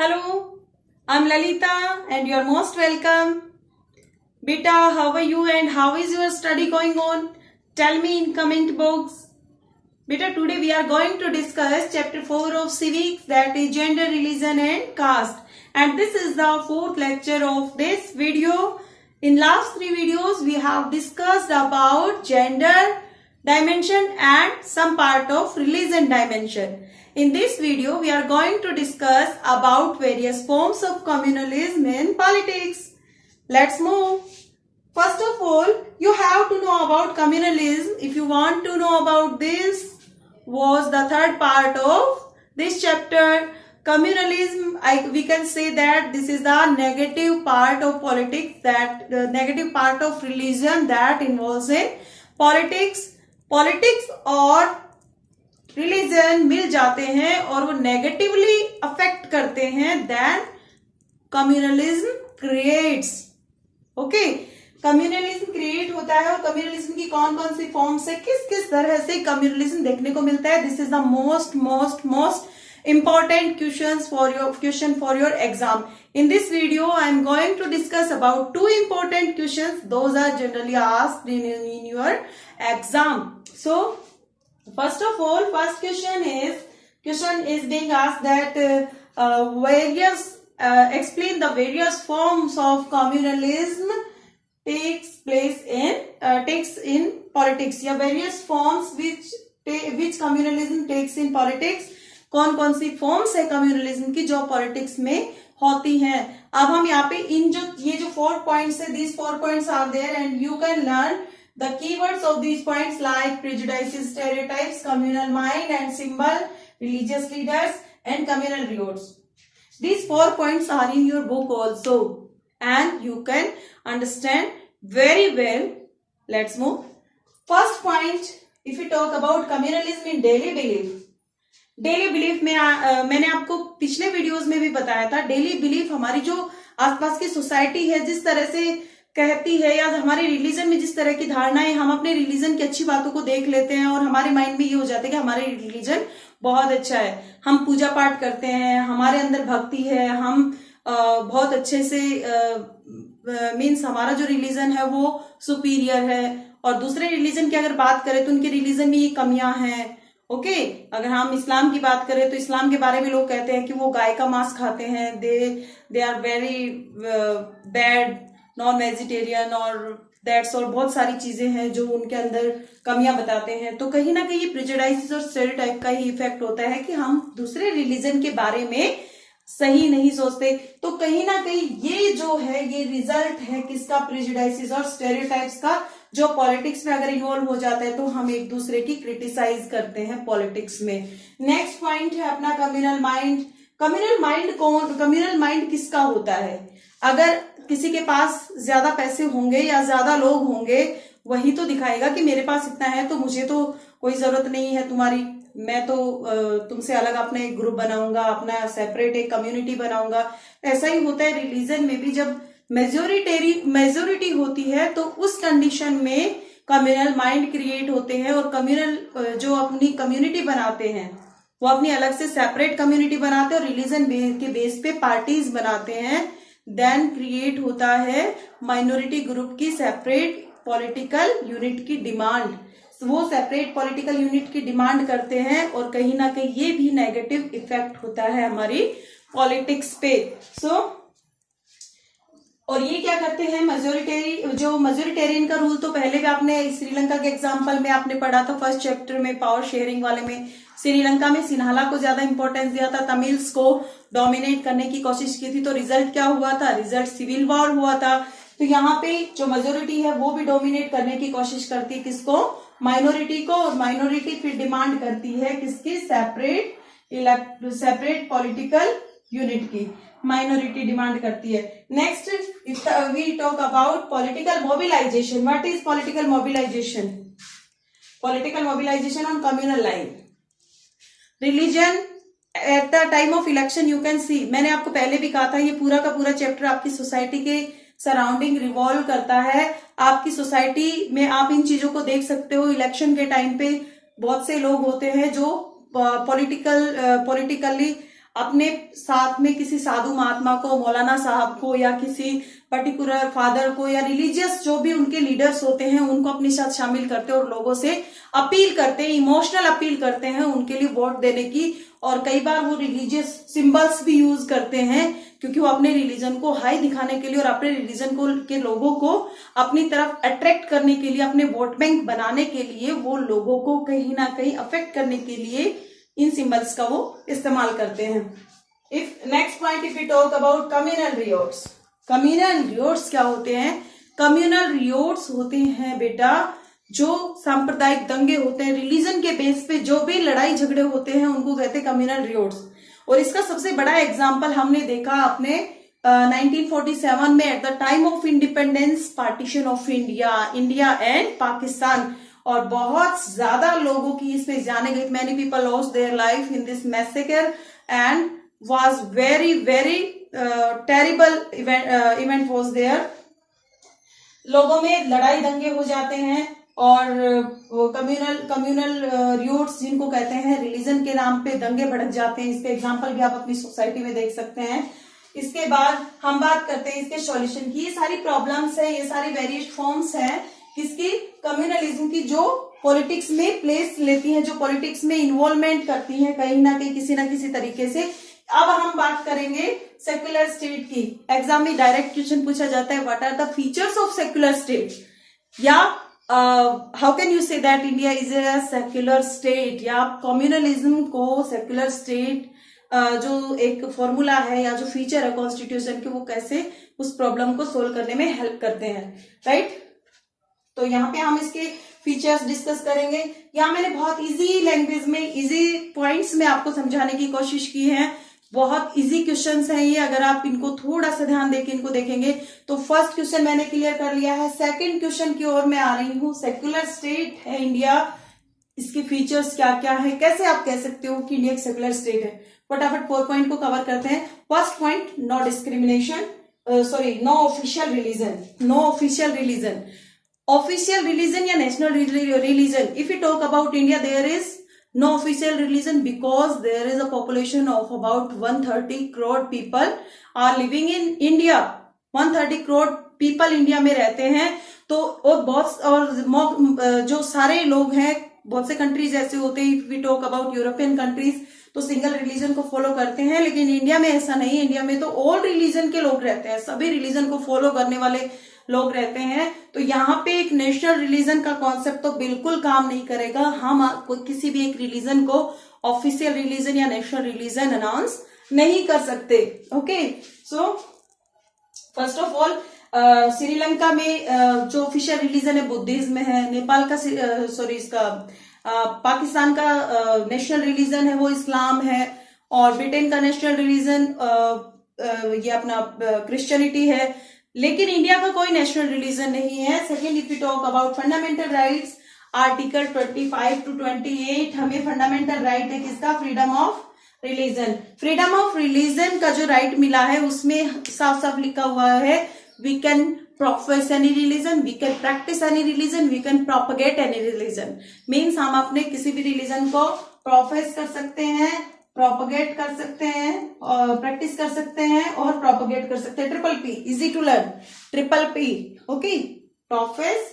Hello, I'm Lalita and you're most welcome. Beta, how are you and how is your study going on? Tell me in comment box. Beta, today we are going to discuss chapter 4 of civics, that is gender, religion and caste. And this is the fourth lecture of this video. In last three videos we have discussed about gender dimension and some part of religion dimension. In this video, we are going to discuss about various forms of communalism in politics. Let's move. First of all, you have to know about communalism. If you want to know about this, was the third part of this chapter. Communalism, we can say that this is the negative part of politics, that the negative part of religion that involves in politics. Politics और religion मिल जाते हैं और वो negatively affect करते हैं, then communalism creates. Okay, communalism create होता है और कम्युनलिज्म की कौन कौन सी फॉर्म्स है, किस किस तरह से कम्युनलिज्म देखने को मिलता है. This is the most important question for your exam. In this video I am going to discuss about two important questions. Those are generally asked in your exam. So first of all, first question is being asked that explain the various forms of communalism takes in politics, या various forms which communalism takes in politics. कौन कौन सी forms है communalism की जो politics में होती हैं. अब हम यहाँ पे ये जो 4 पॉइंट्स है, these 4 points are there and you can learn the keywords of these points like prejudices, stereotypes, communal mind and symbol, religious leaders and communal riots. These 4 points are in your book also and you can understand very well. Let's move. First point, if we talk about communalism in daily belief. Daily belief में मैंने आपको पिछले videos में भी बताया था. Daily belief हमारी जो आसपास की सोसाइटी है जिस तरह से कहती है, या हमारे रिलीजन में जिस तरह की धारणाएं, हम अपने रिलीजन की अच्छी बातों को देख लेते हैं और हमारे माइंड में ये हो जाता है कि हमारे रिलीजन बहुत अच्छा है, हम पूजा पाठ करते हैं, हमारे अंदर भक्ति है, हम बहुत अच्छे से मीन्स हमारा जो रिलीजन है वो सुपीरियर है. और दूसरे रिलीजन की अगर बात करें तो उनके रिलीजन में ये कमियां हैं. ओके, अगर हम इस्लाम की बात करें तो इस्लाम के बारे में लोग कहते हैं कि वो गाय का मांस खाते हैं, they are very bad, non vegetarian और दैट्स, और बहुत सारी चीजें हैं जो उनके अंदर कमियां बताते हैं. तो कहीं ना कहीं ये प्रेजुडाइसिस और स्टेरियोटाइप का ही इफेक्ट होता है कि हम दूसरे रिलीजन के बारे में सही नहीं सोचते. तो कहीं ना कहीं ये जो है ये रिजल्ट है किसका, प्रेजुडाइसिस और स्टेरियोटाइप्स का, जो पॉलिटिक्स में अगर इन्वॉल्व हो जाता है तो हम एक दूसरे की क्रिटिसाइज करते हैं पॉलिटिक्स में. नेक्स्ट पॉइंट है अपना कम्युनल माइंड. कम्युनल माइंड किसका होता है? अगर किसी के पास ज्यादा पैसे होंगे या ज्यादा लोग होंगे, वही तो दिखाएगा कि मेरे पास इतना है तो मुझे तो कोई जरूरत नहीं है तुम्हारी, मैं तो तुमसे अलग अपना एक ग्रुप बनाऊंगा, अपना सेपरेट एक कम्युनिटी बनाऊंगा. ऐसा ही होता है रिलीजन में भी. जब मेजोरिटी होती है तो उस कंडीशन में कम्युनल माइंड क्रिएट होते हैं और कम्युनल जो अपनी कम्युनिटी बनाते हैं वो अपनी अलग से सेपरेट कम्युनिटी बनाते हैं और रिलीजन के बेस पे पार्टीज बनाते हैं. देन क्रिएट होता है माइनॉरिटी ग्रुप की सेपरेट पॉलिटिकल यूनिट की डिमांड. वो सेपरेट पॉलिटिकल यूनिट की डिमांड करते हैं और कहीं ना कहीं ये भी नेगेटिव इफेक्ट होता है हमारी पॉलिटिक्स पे. और ये क्या करते हैं, मेजोरिटेरियन का रूल तो पहले भी आपने श्रीलंका के एग्जांपल में आपने पढ़ा था फर्स्ट चैप्टर में, पावर शेयरिंग वाले में. श्रीलंका में सिन्हाला को ज्यादा इंपॉर्टेंस दिया था, तमिल्स को डोमिनेट करने की कोशिश की थी. तो रिजल्ट क्या हुआ था? रिजल्ट सिविल वॉर हुआ था. तो यहाँ पे जो मेजोरिटी है वो भी डोमिनेट करने की कोशिश करती है किसको? माइनॉरिटी को. और माइनॉरिटी फिर डिमांड करती है किसकी? सेपरेट पॉलिटिकल यूनिट की माइनॉरिटी डिमांड करती है. Next we talk about political mobilisation. What is political mobilisation? Political mobilisation on communal line. Religion at the time of election you can see. मैंने आपको पहले भी कहा था ये पूरा का पूरा चैप्टर आपकी सोसाइटी के सराउंडिंग रिवॉल्व करता है. आपकी सोसाइटी में आप इन चीजों को देख सकते हो. इलेक्शन के टाइम पे बहुत से लोग होते हैं जो पॉलिटिकली अपने साथ में किसी साधु महात्मा को, मौलाना साहब को, या किसी पर्टिकुलर फादर को, या रिलीजियस जो भी उनके लीडर्स होते हैं उनको अपने साथ शामिल करते हैं और लोगों से अपील करते हैं, इमोशनल अपील करते हैं उनके लिए वोट देने की। और कई बार वो रिलीजियस सिंबल्स भी यूज करते हैं क्योंकि वो अपने रिलीजन को हाई दिखाने के लिए और अपने रिलीजन को के लोगों को अपनी तरफ अट्रैक्ट करने के लिए, अपने वोट बैंक बनाने के लिए, वो लोगों को कहीं ना कहीं अफेक्ट करने के लिए इन सिंबल्स का वो इस्तेमाल करते हैं। If next point, if you talk about communal riots. Communal riots क्या होते हैं? कम्युनल रियोट्स होते हैं बेटा जो सांप्रदायिक दंगे होते हैं, रिलीजन के बेस पे जो भी लड़ाई झगड़े होते हैं उनको कहते हैं कम्युनल रियोट्स। और इसका सबसे बड़ा एग्जाम्पल हमने देखा अपने 1947 में at the time of independence, partition of India and Pakistan. और बहुत ज्यादा लोगों की इसमें जाने गई, many people lost their life in this massacre and was very very terrible event was there. लोगों में लड़ाई दंगे हो जाते हैं और कम्युनल रियोट्स जिनको कहते हैं, रिलीजन के नाम पे दंगे भड़क जाते हैं। इसके एग्जांपल भी आप अपनी सोसाइटी में देख सकते हैं। इसके बाद हम बात करते हैं इसके सॉल्यूशन की। ये सारी प्रॉब्लम्स है, ये सारी वेरियस फॉर्म्स हैं किसकी? कम्युनलिज्म की, जो पॉलिटिक्स में प्लेस लेती हैं, जो पॉलिटिक्स में इन्वॉल्वमेंट करती हैं कहीं ना कहीं किसी ना किसी तरीके से। अब हम बात करेंगे सेक्युलर स्टेट की। एग्जाम में डायरेक्ट क्वेश्चन पूछा जाता है, what are the features of secular state, या how can you say that India is a secular state, या कम्युनलिज्म को सेक्युलर स्टेट जो एक फॉर्मूला है या जो फीचर है कॉन्स्टिट्यूशन के, वो कैसे उस प्रॉब्लम को सोल्व करने में हेल्प करते हैं, राइट? तो यहाँ पे हम इसके फीचर्स डिस्कस करेंगे। यहाँ मैंने बहुत इजी लैंग्वेज में, इजी पॉइंट्स में आपको समझाने की कोशिश की है। बहुत इजी क्वेश्चंस हैं ये, अगर आप इनको थोड़ा सा ध्यान देके इनको देखेंगे तो फर्स्ट क्वेश्चन मैंने क्लियर कर लिया है। सेकंड क्वेश्चन की ओर मैं आ रही हूँ। सेक्युलर स्टेट है इंडिया, इसके फीचर्स क्या क्या है, कैसे आप कह सकते हो कि इंडिया एक सेक्युलर स्टेट है। फटाफट 4 पॉइंट को कवर करते हैं। First point, no discrimination, no official religion. No official religion, official religion या national religion. If you talk about India, there is no official religion because there is a population of about 130 crore people are living in India. 130 crore people India में रहते हैं। तो और बहुत और जो सारे लोग हैं, बहुत से कंट्रीज ऐसे होते हैं, if we talk about European countries, तो सिंगल रिलीजन को फॉलो करते हैं, लेकिन इंडिया में ऐसा नहीं है। इंडिया में तो ऑल रिलीजन के लोग रहते हैं, सभी रिलीजन को फॉलो करने वाले लोग रहते हैं। तो यहाँ पे एक नेशनल रिलीजन का कॉन्सेप्ट तो बिल्कुल काम नहीं करेगा। हम किसी भी एक रिलीजन को ऑफिशियल रिलीजन या नेशनल रिलीजन अनाउंस नहीं कर सकते। Okay, so first of all Sri Lanka में जो ऑफिशियल रिलीजन है बुद्धिज्म है। नेपाल का पाकिस्तान का नेशनल रिलीजन है वो इस्लाम है। और ब्रिटेन का नेशनल रिलीजन ये अपना क्रिश्चियनिटी है। लेकिन इंडिया का कोई नेशनल रिलीजन नहीं है। Second, if you talk about fundamental rights, article 25 to 28 हमें फंडामेंटल राइट है किसका? Freedom of religion. Freedom of religion का जो राइट मिला है उसमें साफ साफ लिखा हुआ है, we can profess any religion, we can practise any religion, we can propagate any religion. Means हम अपने किसी भी रिलीजन को प्रोफेस कर सकते हैं, प्रोपगेट कर सकते हैं, और प्रैक्टिस कर सकते हैं और प्रोपगेट कर सकते हैं। Triple P, easy to learn, triple P. Okay, profess,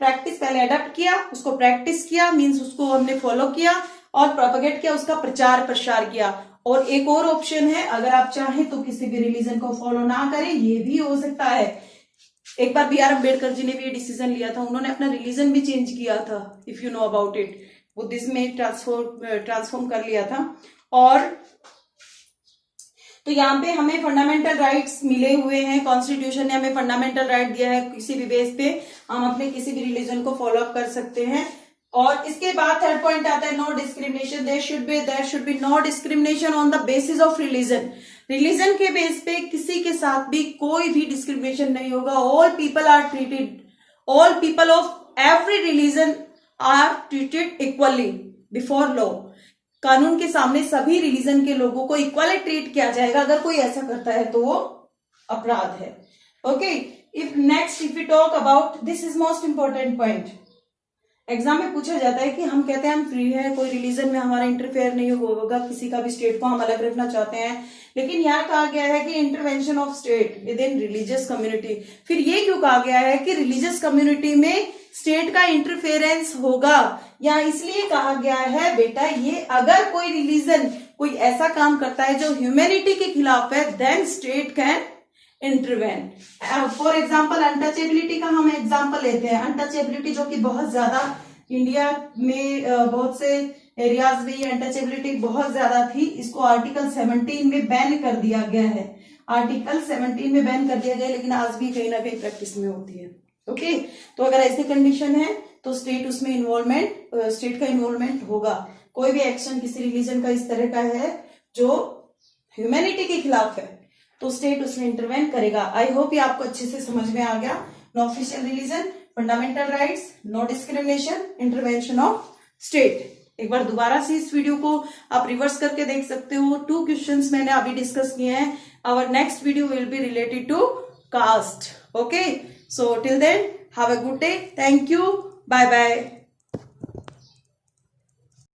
practise, पहले अडॉप्ट किया, उसको प्रैक्टिस किया, मीन्स उसको हमने फॉलो किया, और प्रोपगेट किया, उसका प्रचार प्रसार किया। और एक और ऑप्शन है, अगर आप चाहें तो किसी भी रिलीजन को फॉलो ना करें, ये भी हो सकता है। एक बार बी आर अम्बेडकर जी ने भी ये डिसीजन लिया था, उन्होंने अपना रिलीजन भी चेंज किया था, if you know about it, Buddhism में ट्रांसफॉर्म कर लिया था। और तो यहाँ पे हमें फंडामेंटल राइट्स मिले हुए हैं, कॉन्स्टिट्यूशन ने हमें फंडामेंटल राइट दिया है, किसी भी बेस पे हम अपने किसी भी रिलीजन को फॉलो अप कर सकते हैं। और इसके बाद थर्ड पॉइंट आता है no discrimination. There should be no discrimination on the basis of religion. Religion के बेस पे किसी के साथ भी कोई भी डिस्क्रिमिनेशन नहीं होगा। All people are treated, all people of every religion are treated equally before law. कानून के सामने सभी रिलीजन के लोगों को इक्वली ट्रीट किया जाएगा। अगर कोई ऐसा करता है तो वो अपराध है। Okay, if you talk about, this is most important point, exam में पूछा जाता है कि हम कहते हैं हम फ्री है, कोई रिलीजन में हमारा इंटरफेयर नहीं होगा, किसी का भी स्टेट को हम अलग रखना चाहते हैं, लेकिन यहाँ कहा गया है कि intervention of state with in religious community. फिर ये क्यों कहा गया है कि रिलीजियस कम्युनिटी में स्टेट का इंटरफेरेंस होगा? या इसलिए कहा गया है बेटा, ये अगर कोई रिलीजन कोई ऐसा काम करता है जो ह्यूमैनिटी के खिलाफ है, then state can intervene. For example untouchability का हम एग्जाम्पल लेते हैं। अनटचेबिलिटी जो कि बहुत ज्यादा इंडिया में बहुत से एरियाज में ये अनटचेबिलिटी बहुत ज्यादा थी, इसको आर्टिकल 17 में बैन कर दिया गया है। आर्टिकल 17 में बैन कर दिया गया, लेकिन आज भी कहीं ना कहीं प्रैक्टिस में होती है। ओके, तो अगर ऐसी कंडीशन है तो स्टेट उसमें स्टेट का इन्वॉल्वमेंट होगा। कोई भी एक्शन किसी रिलीजन का इस तरह का है जो ह्यूमैनिटी के खिलाफ है, तो स्टेट उसमें इंटरवेन करेगा। आई होप ये आपको अच्छे से समझ में आ गया। No official religion, fundamental rights, no discrimination, intervention of state. एक बार दोबारा से इस वीडियो को आप रिवर्स करके देख सकते हो। 2 क्वेश्चंस मैंने अभी डिस्कस किए हैं। Our next video will be related to caste. Okay, so till then have a good day. Thank you, bye bye.